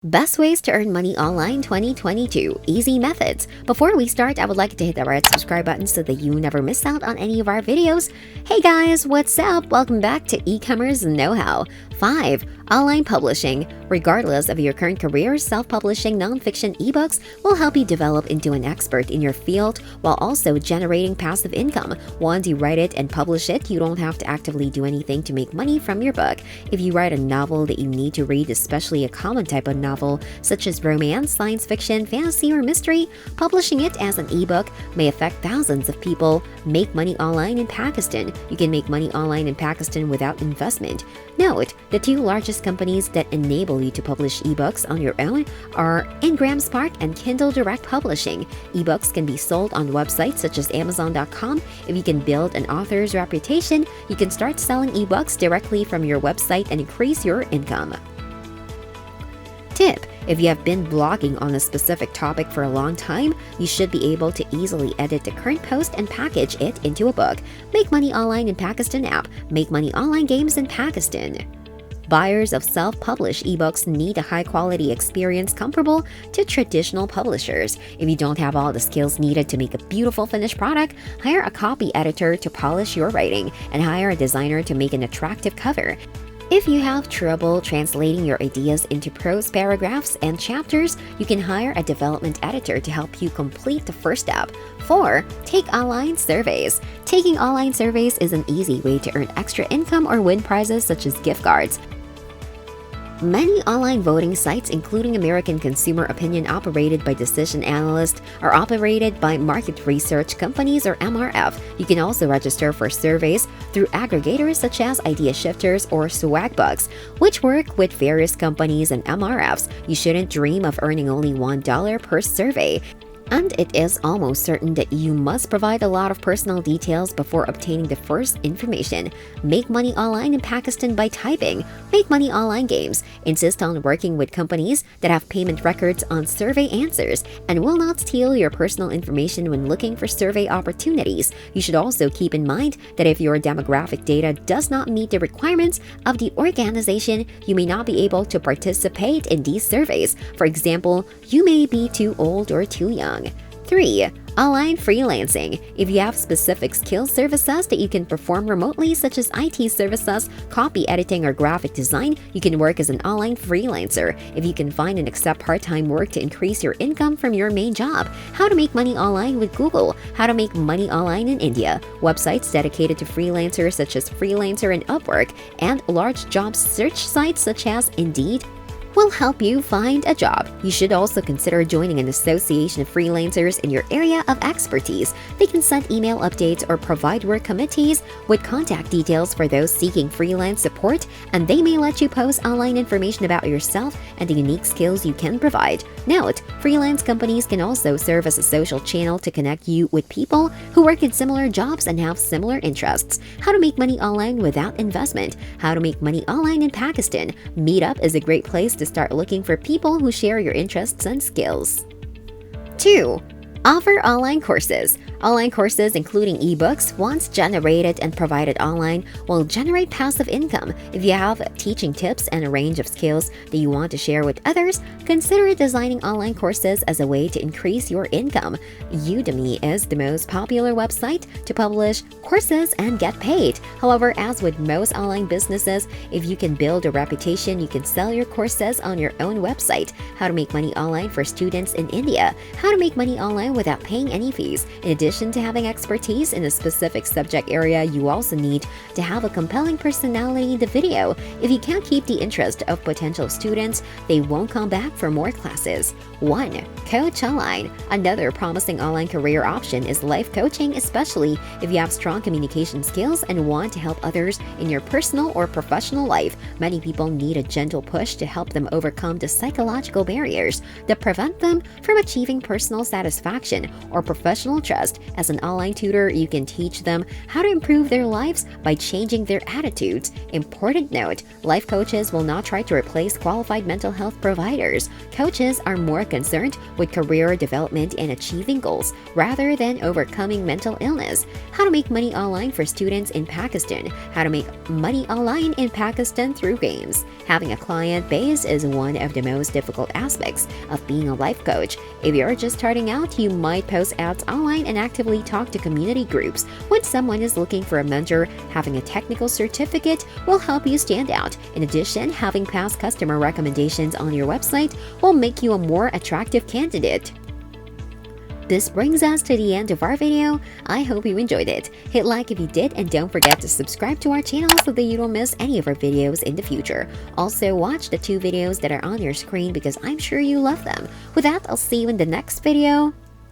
Best ways to earn money online 2022. Easy methods. Before we start, I would like to hit the red subscribe button so that you never miss out on any of our videos. Hey guys, what's up? Welcome back to e-commerce know-how. 5. Online publishing. Regardless of your current career, self-publishing nonfiction ebooks will help you develop into an expert in your field while also generating passive income. Once you write it and publish it, you don't have to actively do anything to make money from your book. If you write a novel that you need to read, especially a common type of novel such as romance, science fiction, fantasy, or mystery, publishing it as an ebook may affect thousands of people. Make money online in Pakistan. You can make money online in Pakistan without investment. Note, the two largest companies that enable you to publish ebooks on your own are Ingram Spark and Kindle Direct Publishing. Ebooks can be sold on websites such as Amazon.com. If you can build an author's reputation, you can start selling ebooks directly from your website and increase your income. Tip: if you have been blogging on a specific topic for a long time, you should be able to easily edit the current post and package it into a book. Make Money Online in Pakistan app. Make money online games in Pakistan. Buyers of self-published ebooks need a high-quality experience comparable to traditional publishers. If you don't have all the skills needed to make a beautiful finished product, hire a copy editor to polish your writing and hire a designer to make an attractive cover. If you have trouble translating your ideas into prose paragraphs and chapters, you can hire a development editor to help you complete the first step. 4. Take online surveys. Taking online surveys is an easy way to earn extra income or win prizes such as gift cards. Many online voting sites, including American Consumer Opinion operated by Decision Analyst, are operated by market research companies or MRF. You can also register for surveys through aggregators such as Idea Shifters or Swagbucks, which work with various companies and MRFs. You shouldn't dream of earning only $1 per survey. And it is almost certain that you must provide a lot of personal details before obtaining the first information. Make money online in Pakistan by typing. Make money online games. Insist on working with companies that have payment records on survey answers and will not steal your personal information when looking for survey opportunities. You should also keep in mind that if your demographic data does not meet the requirements of the organization, you may not be able to participate in these surveys. For example, you may be too old or too young. 3. Online freelancing. If you have specific skills services that you can perform remotely, such as IT services, copy editing, or graphic design, you can work as an online freelancer. If you can find and accept part-time work to increase your income from your main job. How to make money online with Google. How to make money online in India. Websites dedicated to freelancers such as Freelancer and Upwork, and large job search sites such as Indeed will help you find a job. You should also consider joining an association of freelancers in your area of expertise. They can send email updates or provide work committees with contact details for those seeking freelance support, and they may let you post online information about yourself and the unique skills you can provide. Note, freelance companies can also serve as a social channel to connect you with people who work in similar jobs and have similar interests. How to make money online without investment. How to make money online in Pakistan. Meetup is a great place to start looking for people who share your interests and skills. 2. Offer online courses. Online courses, including ebooks, once generated and provided online, will generate passive income. If you have teaching tips and a range of skills that you want to share with others, consider designing online courses as a way to increase your income. Udemy is the most popular website to publish courses and get paid. However, as with most online businesses, if you can build a reputation, you can sell your courses on your own website. How to make money online for students in India. How to make money online without paying any fees. In addition to having expertise in a specific subject area, you also need to have a compelling personality in the video. If you can't keep the interest of potential students, they won't come back for more classes. 1. Coach online. Another promising online career option is life coaching, especially if you have strong communication skills and want to help others in your personal or professional life. Many people need a gentle push to help them overcome the psychological barriers that prevent them from achieving personal satisfaction or professional trust. As an online tutor, you can teach them how to improve their lives by changing their attitudes. Important note, life coaches will not try to replace qualified mental health providers. Coaches are more concerned with career development and achieving goals rather than overcoming mental illness. How to make money online for students in Pakistan. How to make money online in Pakistan through games. Having a client base is one of the most difficult aspects of being a life coach. If you're just starting out, you might post ads online and actively talk to community groups. When someone is looking for a mentor, having a technical certificate will help you stand out. In addition, having past customer recommendations on your website will make you a more attractive candidate. This brings us to the end of our video. I hope you enjoyed it. Hit like if you did, and don't forget to subscribe to our channel so that you don't miss any of our videos in the future. Also, watch the 2 videos that are on your screen because I'm sure you love them. With that, I'll see you in the next video.